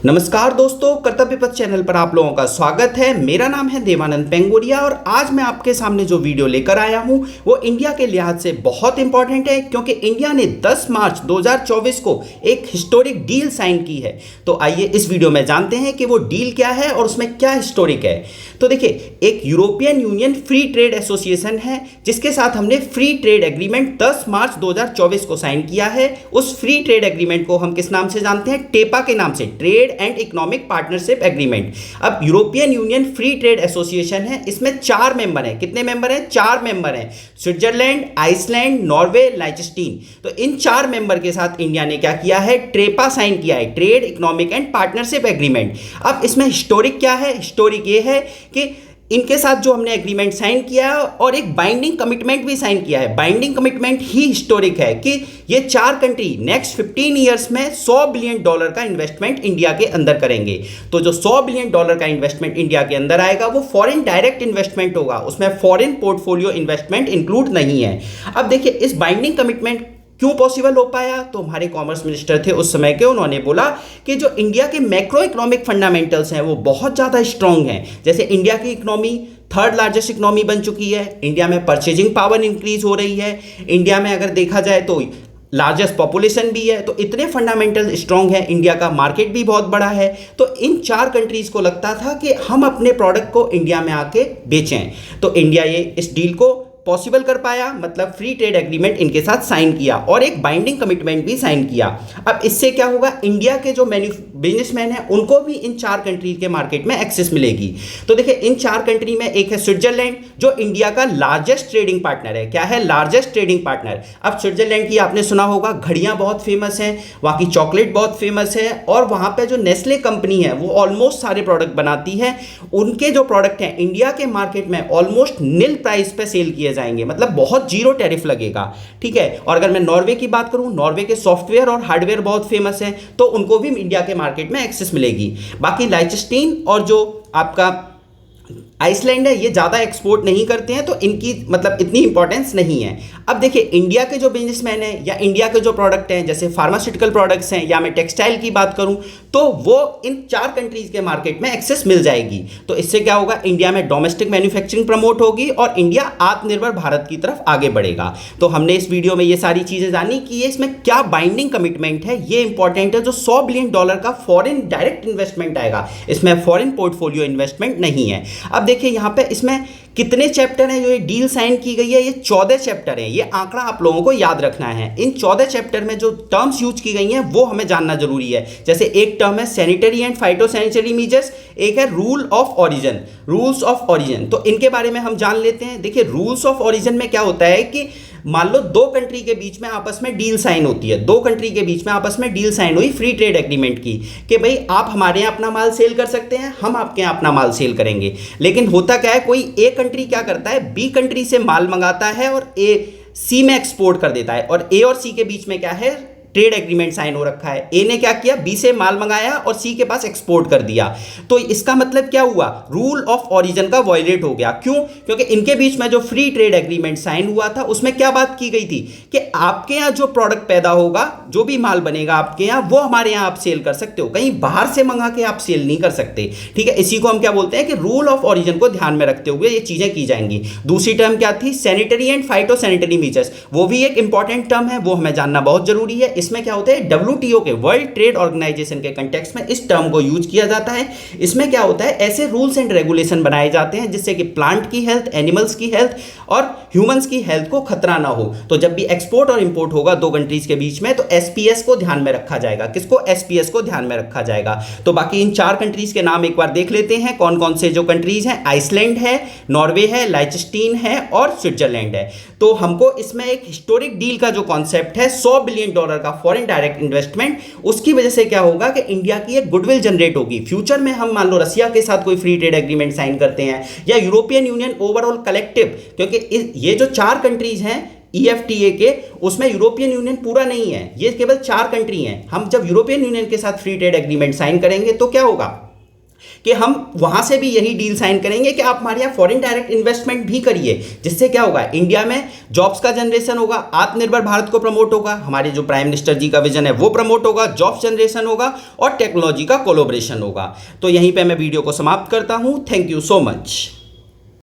नमस्कार दोस्तों, कर्तव्य पथ चैनल पर आप लोगों का स्वागत है। मेरा नाम है देवानंद पेंगोरिया और आज मैं आपके सामने जो वीडियो लेकर आया हूं वो इंडिया के लिहाज से बहुत इंपॉर्टेंट है, क्योंकि इंडिया ने 10 मार्च 2024 को एक हिस्टोरिक डील साइन की है। तो आइए इस वीडियो में जानते हैं कि वो डील क्या है और उसमें क्या हिस्टोरिक है। तो देखिए, एक European Union free trade association है जिसके साथ हमने फ्री ट्रेड एग्रीमेंट 10 मार्च 2024 को साइन किया है। उस फ्री ट्रेड एग्रीमेंट को हम किस नाम से जानते हैं? टेपा के नाम से, trade and economic partnership agreement. अब European Union free trade association है, इसमें 4 मेंबर हैं। कितने मेंबर हैं? 4 मेंबर हैं। Switzerland, Iceland, Norway, Liechtenstein. तो इन 4 मेंबर के साथ इंडिया ने क्या किया है? ट्रेपा साइन किया है, trade economic and partnership agreement. अब इसमें हिस्टोरिक क्या है? हिस्टोरिक ये है कि इनके साथ जो हमने एग्रीमेंट साइन किया है और एक बाइंडिंग कमिटमेंट भी साइन किया है। बाइंडिंग कमिटमेंट ही हिस्टोरिक है कि ये 4 कंट्री नेक्स्ट 15 ईयर्स में $100 बिलियन का इन्वेस्टमेंट इंडिया के अंदर करेंगे। तो जो $100 बिलियन का इन्वेस्टमेंट इंडिया के अंदर आएगा वो फॉरेन डायरेक्ट इन्वेस्टमेंट होगा, उसमें फॉरेन पोर्टफोलियो इन्वेस्टमेंट इंक्लूड नहीं है। अब देखिए, इस बाइंडिंग कमिटमेंट क्यों पॉसिबल हो पाया? तो हमारे कॉमर्स मिनिस्टर थे उस समय के, उन्होंने बोला कि जो इंडिया के मैक्रो इकोनॉमिक फंडामेंटल्स हैं वो बहुत ज़्यादा स्ट्रांग हैं। जैसे इंडिया की इकोनॉमी 3rd लार्जेस्ट इकोनॉमी बन चुकी है, इंडिया में परचेजिंग पावर इंक्रीज हो रही है, इंडिया में अगर देखा जाए तो लार्जेस्ट पॉपुलेशन भी है। तो इतने फंडामेंटल स्ट्रांग है, इंडिया का मार्केट भी बहुत बड़ा है। तो इन 4 कंट्रीज को लगता था कि हम अपने प्रोडक्ट को इंडिया में आके बेचें। तो इंडिया ये इस डील को पॉसिबल कर पाया, मतलब फ्री ट्रेड एग्रीमेंट इनके साथ साइन किया और एक बाइंडिंग कमिटमेंट भी साइन किया। अब इससे क्या होगा? इंडिया के जो बिजनेसमैन हैं उनको भी इन 4 कंट्री के मार्केट में एक्सेस मिलेगी। तो देखिए, इन 4 कंट्री में एक है स्विट्जरलैंड, जो इंडिया का लार्जेस्ट ट्रेडिंग पार्टनर है। क्या है? Largest trading partner. अब स्विट्जरलैंड की आपने सुना होगा, घड़ियां बहुत फेमस हैं, वहाँ की चॉकलेट बहुत फेमस है और वहाँ पे जो नेस्ले कंपनी है वो ऑलमोस्ट सारे प्रोडक्ट बनाती है। उनके जो प्रोडक्ट हैं इंडिया के मार्केट में ऑलमोस्ट निल प्राइस पे सेल किए जाएंगे, मतलब बहुत जीरो टैरिफ लगेगा। ठीक है। और अगर मैं नॉर्वे की बात करूं, नॉर्वे के सॉफ्टवेयर और हार्डवेयर बहुत फेमस हैं, तो उनको भी इंडिया के मार्केट में एक्सेस मिलेगी। बाकी लाइचेस्टीन और जो आपका आइसलैंड है ये ज़्यादा एक्सपोर्ट नहीं करते हैं, तो इनकी मतलब इतनी इंपॉर्टेंस नहीं है। अब देखिए, इंडिया के जो बिजनेसमैन हैं या इंडिया के जो प्रोडक्ट हैं, जैसे फार्मास्यूटिकल प्रोडक्ट्स हैं या मैं टेक्सटाइल की बात करूं, तो वो इन 4 कंट्रीज के मार्केट में एक्सेस मिल जाएगी। तो इससे क्या होगा? इंडिया में डोमेस्टिक मैन्युफैक्चरिंग प्रमोट होगी और इंडिया आत्मनिर्भर भारत की तरफ आगे बढ़ेगा। तो हमने इस वीडियो में ये सारी चीज़ें जानी कि ये इसमें क्या बाइंडिंग कमिटमेंट है, ये इंपॉर्टेंट है। जो $100 बिलियन का फॉरेन डायरेक्ट इन्वेस्टमेंट आएगा, इसमें फॉरेन पोर्टफोलियो इन्वेस्टमेंट नहीं है। अब देखिए, यहाँ पे इसमें कितने चैप्टर हैं जो ये डील साइन की गई है? ये 14 चैप्टर हैं। ये आंकड़ा आप लोगों को याद रखना है। इन 14 चैप्टर में जो टर्म्स यूज की गई हैं वो हमें जानना जरूरी है। जैसे एक टर्म है सैनिटरी एंड फाइटोसैनिटरी मेजर्स, एक है rule of origin, rules of origin. तो इनके बारे में हम जान लेते हैं। देखिए, रूल्स ऑफ ऑरिजिन में क्या होता है कि मान लो 2 कंट्री के बीच में आपस में डील साइन होती है, 2 कंट्री के बीच में आपस में डील साइन हुई फ्री ट्रेड एग्रीमेंट की कि भाई आप हमारे यहाँ अपना माल सेल कर सकते हैं, हम आपके यहाँ अपना माल सेल करेंगे। लेकिन होता क्या है, कोई ए कंट्री क्या करता है, बी कंट्री से माल मंगाता है और ए सी में एक्सपोर्ट कर देता है, और ए और सी के बीच में क्या है? ट्रेड एग्रीमेंट साइन हो रखा है। ए ने क्या किया? बी से माल मंगाया और सी के पास एक्सपोर्ट कर दिया। तो इसका मतलब क्या हुआ? रूल ऑफ ऑरिजिन का वायलेट हो गया। क्यों? क्योंकि इनके बीच में जो फ्री ट्रेड एग्रीमेंट साइन हुआ था उसमें क्या बात की गई थी कि आपके यहाँ जो प्रोडक्ट पैदा होगा, जो भी माल बनेगा आपके यहाँ, वो हमारे यहाँ आप सेल कर सकते हो, कहीं बाहर से मंगा के आप सेल नहीं कर सकते। ठीक है। इसी को हम क्या बोलते हैं कि रूल ऑफ ऑरिजिन को ध्यान में रखते हुए ये चीजें की जाएंगी। दूसरी टर्म क्या थी? Sanitary and phytosanitary measures. वो भी एक इंपॉर्टेंट टर्म है, वो हमें जानना बहुत जरूरी है। इसमें क्या होता है? WTO के, वर्ल्ड ट्रेड ऑर्गेनाइजेशन के कंटेक्स्ट में इस टर्म को यूज किया जाता है। इसमें क्या होता है? ऐसे रूल्स एंड रेगुलेशन बनाए जाते हैं जिससे कि प्लांट की हेल्थ, एनिमल्स की हेल्थ और ह्यूमंस की हेल्थ को खतरा ना हो। तो जब भी एक्सपोर्ट और इंपोर्ट होगा 2 कंट्रीज के बीच में, तो SPS को ध्यान में रखा जाएगा। किसको? SPS को ध्यान में रखा जाएगा। तो बाकी इन 4 कंट्रीज के नाम एक बार देख लेते हैं, कौन कौन से जो कंट्रीज हैं। आइसलैंड है, नॉर्वे है, लाइचेस्टीन है और स्विट्जरलैंड है। तो हमको इसमें एक हिस्टोरिक डील का जो कॉन्सेप्ट है, $100 बिलियन का फॉरेन डायरेक्ट इन्वेस्टमेंट, उसकी वजह से क्या होगा कि इंडिया की एक गुडविल जनरेट होगी। फ्यूचर में हम मान लो रसिया के साथ कोई फ्री ट्रेड एग्रीमेंट साइन करते हैं या यूरोपियन यूनियन ओवरऑल कलेक्टिव, क्योंकि ये जो 4 कंट्रीज हैं EFTA के, उसमें यूरोपियन यूनियन पूरा नहीं है, ये केवल 4 कंट्री हैं। हम जब यूरोपियन यूनियन के साथ फ्री ट्रेड एग्रीमेंट साइन करेंगे तो क्या होगा? कि हम वहां से भी यही डील साइन करेंगे कि आप हमारे यहाँ फॉरेन डायरेक्ट इन्वेस्टमेंट भी करिए, जिससे क्या होगा, इंडिया में जॉब्स का जनरेशन होगा, आत्मनिर्भर भारत को प्रमोट होगा, हमारे जो प्राइम मिनिस्टर जी का विजन है वो प्रमोट होगा, जॉब्स जनरेशन होगा और टेक्नोलॉजी का कोलोब्रेशन होगा। तो यहीं पे मैं वीडियो को समाप्त करता हूं। Thank you so much.